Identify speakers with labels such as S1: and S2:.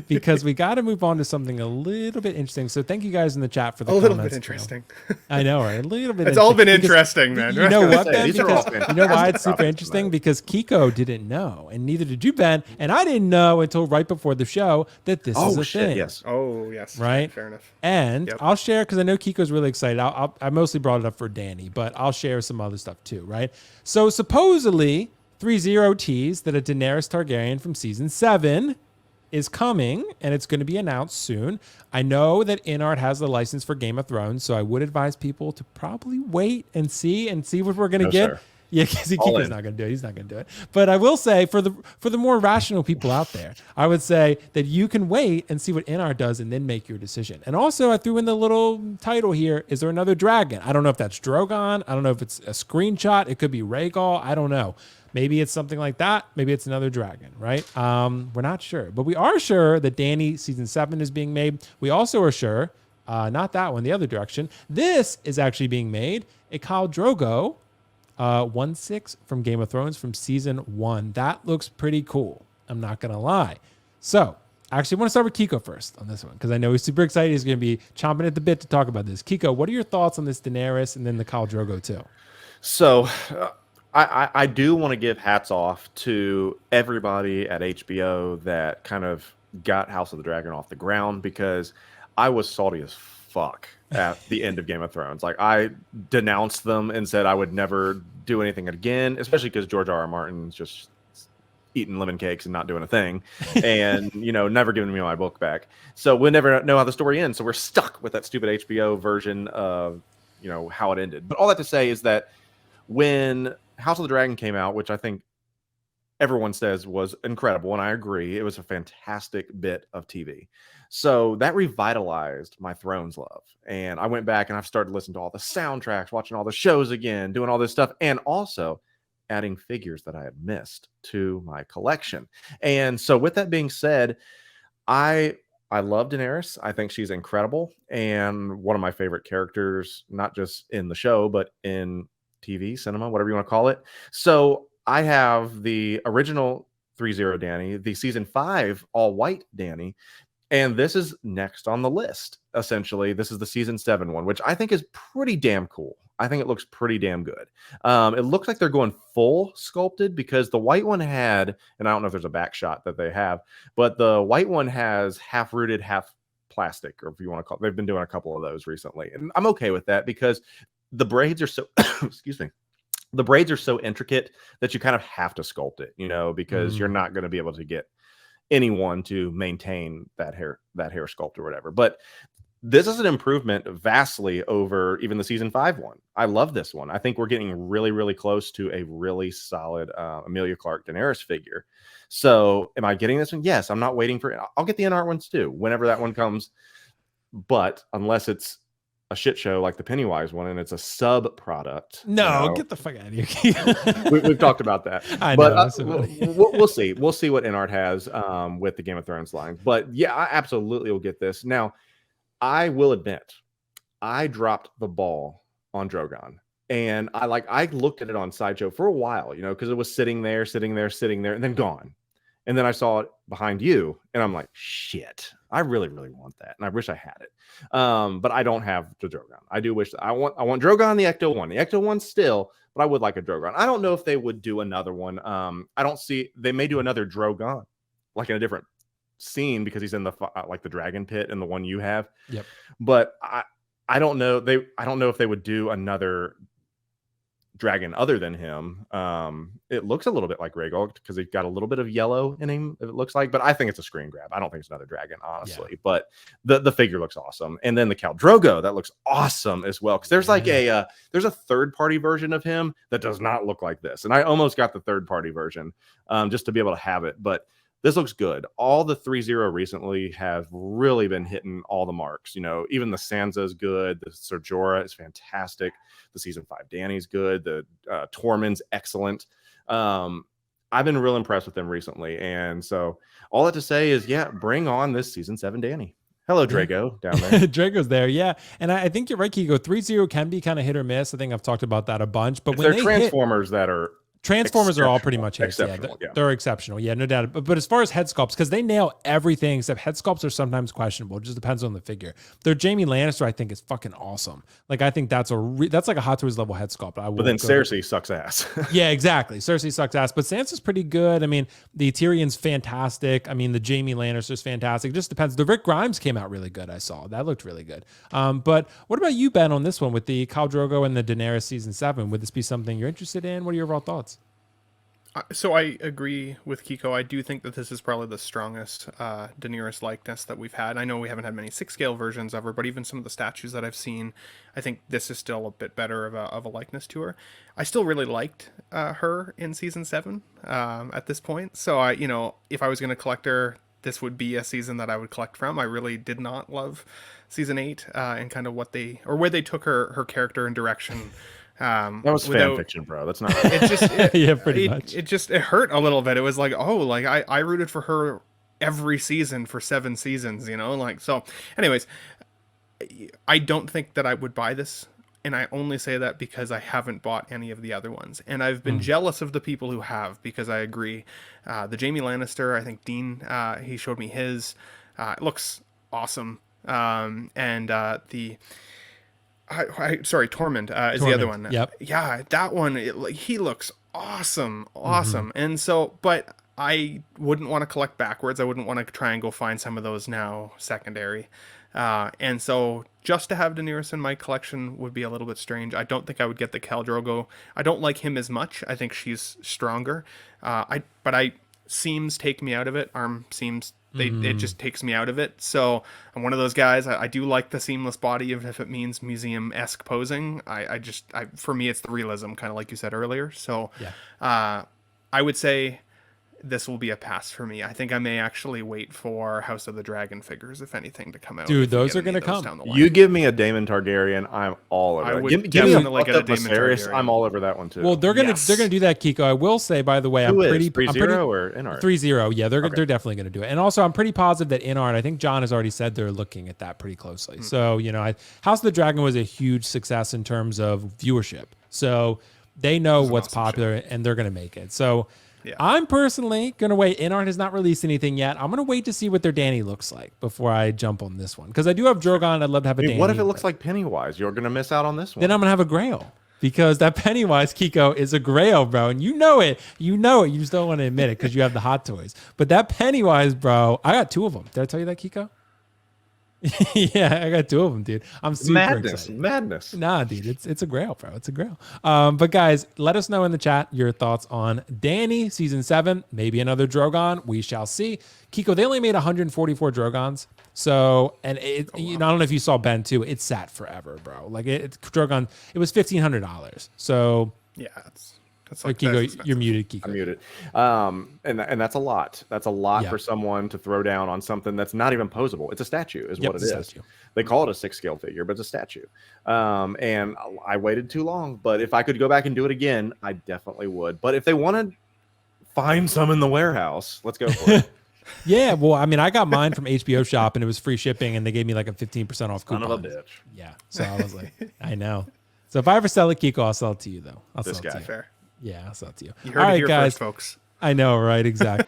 S1: because we got to move on to something a little bit interesting. So thank you guys in the chat for the
S2: A
S1: comments.
S2: little bit interesting.
S1: I know, right? A little bit.
S2: It's all been interesting, man.
S1: You know what, Ben?
S3: These are all
S1: Because you know why it's super
S3: fantastic
S1: interesting?
S3: tonight.
S1: Because Kiko didn't know, and neither did you, Ben. And I didn't know until right before the show that this is a thing.
S3: Yes.
S2: Oh, yes.
S1: Right.
S2: Fair enough.
S1: And
S2: Yep.
S1: I'll share, because I know Kiko's really excited. I mostly brought it up for Danny, but I'll share some other stuff too, right? So supposedly, Threezero teased that a Daenerys Targaryen from season 7 is coming, and it's going to be announced soon. I know that Inart has the license for Game of Thrones, so I would advise people to probably wait and see what we're going to get.
S3: Sir.
S1: Yeah, because Kiko's not going to do it. He's not going to do it. But I will say, for the more rational people out there, I would say that you can wait and see what Inart does and then make your decision. And also, I threw in the little title here. Is there another dragon? I don't know if that's Drogon. I don't know if it's a screenshot. It could be Rhaegal. I don't know. Maybe it's something like that. Maybe it's another dragon, right? We're not sure. But we are sure that Dany season 7 is being made. We also are sure, not that one, the other direction. This is actually being made. A Khal Drogo 1/6 from Game of Thrones from season 1. That looks pretty cool. I'm not going to lie. So, actually, I want to start with Kiko first on this one, because I know he's super excited. He's going to be chomping at the bit to talk about this. Kiko, what are your thoughts on this Daenerys and then the Khal Drogo too?
S3: So I do want to give hats off to everybody at HBO that kind of got House of the Dragon off the ground, because I was salty as fuck at the end of Game of Thrones. Like, I denounced them and said I would never do anything again, especially because George R.R. Martin's just eating lemon cakes and not doing a thing, and never giving me my book back. So we'll never know how the story ends. So we're stuck with that stupid HBO version of how it ended. But all that to say is that when House of the Dragon came out, which I think everyone says was incredible, and I agree, it was a fantastic bit of TV. So that revitalized my Thrones love. And I went back and I've started listening to all the soundtracks, watching all the shows again, doing all this stuff, and also adding figures that I had missed to my collection. And so with that being said, I love Daenerys. I think she's incredible and one of my favorite characters, not just in the show, but in TV, cinema, whatever you want to call it. So I have the original Threezero Dany, the season 5 all white Dany, and this is next on the list. Essentially, this is the season 7 one, which I think is pretty damn cool. I think it looks pretty damn good. It looks like they're going full sculpted, because the white one had, and I don't know if there's a back shot that they have, but the white one has half rooted, half plastic, or if you want to call it. They've been doing a couple of those recently, and I'm okay with that, because the braids are so excuse me, the braids are so intricate that you kind of have to sculpt it, because you're not going to be able to get anyone to maintain that hair sculpt or whatever. But this is an improvement vastly over even the season 5 one. I love this one. I think we're getting really, really close to a really solid Emilia Clarke Daenerys figure. So am I getting this one? Yes. I'm not waiting for it. I'll get the NR ones too, whenever that one comes. But unless it's a shit show like the Pennywise one and it's a sub product.
S1: No, get the fuck out of here.
S3: We've talked about that.
S1: I
S3: but
S1: know.
S3: We'll see. We'll see what Inart has with the Game of Thrones lines. But yeah, I absolutely will get this. Now, I will admit, I dropped the ball on Drogon. And I looked at it on Sideshow for a while, because it was sitting there, and then gone. And then I saw it behind you, and I'm like, shit, I really, really want that. And I wish I had it. But I don't have the Drogon. I do wish I want Drogon, the Ecto one. The Ecto one still, but I would like a Drogon. I don't know if they would do another one. I don't see, they may do another Drogon, like in a different scene, because he's in the like the dragon pit in the one you have.
S1: Yep.
S3: But I don't know. I don't know if they would do another dragon other than him. It looks a little bit like Rhaegal, because he's got a little bit of yellow in him, it looks like, but I think it's a screen grab. I don't think it's another dragon, honestly. Yeah. But the figure looks awesome. And then the Khal Drogo, that looks awesome as well, because there's like there's a third-party version of him that does not look like this, and I almost got the third-party version just to be able to have it. But this looks good. All the Threezero recently have really been hitting all the marks. Even the Sansa is good. The Ser Jorah is fantastic. The season 5 Dany's good. The Tormund's excellent. I've been real impressed with them recently. And so all that to say is, yeah, bring on this season 7 Dany. Hello, Drago, down there.
S1: Drago's there, yeah. And I think you're right, Kiko. Threezero can be kind of hit or miss. I think I've talked about that a bunch. But
S3: when they're Transformers that are
S1: Transformers are all pretty much hits. Yeah,
S3: exceptional. Yeah.
S1: they're exceptional. Yeah, no doubt. But as far as head sculpts, because they nail everything except head sculpts are sometimes questionable. It just depends on the figure. Their Jaime Lannister, I think, is fucking awesome. Like I think that's that's like a Hot Toys level head sculpt.
S3: But then Cersei sucks ass.
S1: Yeah, exactly. Cersei sucks ass, but Sansa's pretty good. I mean, the Tyrion's fantastic. I mean, the Jaime Lannister's fantastic. It just depends. The Rick Grimes came out really good. I saw that looked really good. But what about you, Ben, on this one with the Khal Drogo and the Daenerys season 7? Would this be something you're interested in? What are your overall thoughts?
S2: So I agree with Kiko. I do think that this is probably the strongest Daenerys likeness that we've had. I know we haven't had many 6-scale versions of her, but even some of the statues that I've seen, I think this is still a bit better of a likeness to her. I still really liked her in season 7 at this point. So if I was going to collect her, this would be a season that I would collect from. I really did not love season 8 and kind of where they took her character and direction.
S3: That was fan fiction, bro. That's not.
S2: It just
S1: Yeah, pretty much.
S2: It hurt a little bit. It was like, I rooted for her every season for 7 seasons, so. Anyways, I don't think that I would buy this, and I only say that because I haven't bought any of the other ones, and I've been jealous of the people who have, because I agree. The Jaime Lannister, I think Dean, he showed me his. It looks awesome, and the. Sorry, Tormund is the other one.
S1: Yep.
S2: Yeah, that one, he looks awesome. And so, but I wouldn't want to collect backwards. I wouldn't want to try and go find some of those now secondary. And so just to have Daenerys in my collection would be a little bit strange. I don't think I would get the Khal Drogo. I don't like him as much. I think she's stronger. But seams take me out of it. Arm seams, it just takes me out of it. So I'm one of those guys. I do like the seamless body, even if it means museum-esque posing. For me, it's the realism, kind of like you said earlier. So
S1: Yeah.
S2: I would say this will be a pass for me. I think I may actually wait for House of the Dragon figures, if anything, to come out.
S1: Dude, those are going to come.
S3: You give me a Daemon Targaryen, I'm all over
S2: I
S3: it.
S2: would
S3: Give me a
S2: definitely get a Daemon
S3: Viserys,
S2: Targaryen.
S3: I'm all over that one too.
S1: Well, they're gonna do that, Kiko. I will say, by the way,
S3: Who
S1: I'm
S3: is?
S1: pretty
S3: 3-0 or Inart?
S1: 3-0. Yeah, they're definitely gonna do it. And also, I'm pretty positive that Inart. I think John has already said they're looking at that pretty closely. So House of the Dragon was a huge success in terms of viewership. So they know what's popular and they're gonna make it. So. Yeah. I'm personally going to wait. Inart has not released anything yet. I'm going to wait to see what their Dany looks like before I jump on this one. Because I do have Drogon. I'd love to have a Dany.
S3: What if it looks like Pennywise? You're going to miss out on this one.
S1: Then I'm going to have a Grail. Because that Pennywise, Kiko, is a Grail, bro. And you know it. You know it. You just don't want to admit it because you have the Hot Toys. But that Pennywise, bro, I got 2 of them. Did I tell you that, Kiko? Yeah, I got 2 of them, dude. I'm super excited.
S3: Madness.
S1: Nah, dude, it's a Grail, bro. It's a Grail. But guys, let us know in the chat your thoughts on Dany season 7. Maybe another Drogon. We shall see. Kiko, they only made 144 Drogons. So, and I don't know if you saw Ben too. It sat forever, bro. Like Drogon, it was $1,500. So
S2: yeah, that's
S1: like Kiko, you're muted, Kiko.
S3: I'm muted. And that's a lot. That's a lot for someone to throw down on something that's not even posable. It's a statue, is what it is.
S1: Statue.
S3: They call it a 6-scale figure, but it's a statue. And I waited too long. But if I could go back and do it again, I definitely would. But if they want to find some in the warehouse, let's go for it.
S1: Yeah, well, I mean, I got mine from HBO Shop and it was free shipping, and they gave me like a 15% off coupon.
S3: Son of a bitch.
S1: Yeah, so I was like, I know. So if I ever sell it, Kiko, I'll sell it to you though. I'll
S3: This
S1: sell it
S3: guy.
S1: to you.
S2: Fair.
S1: Yeah, I'll sell it to you.
S2: You heard it here first, folks.
S1: I know, right? Exactly.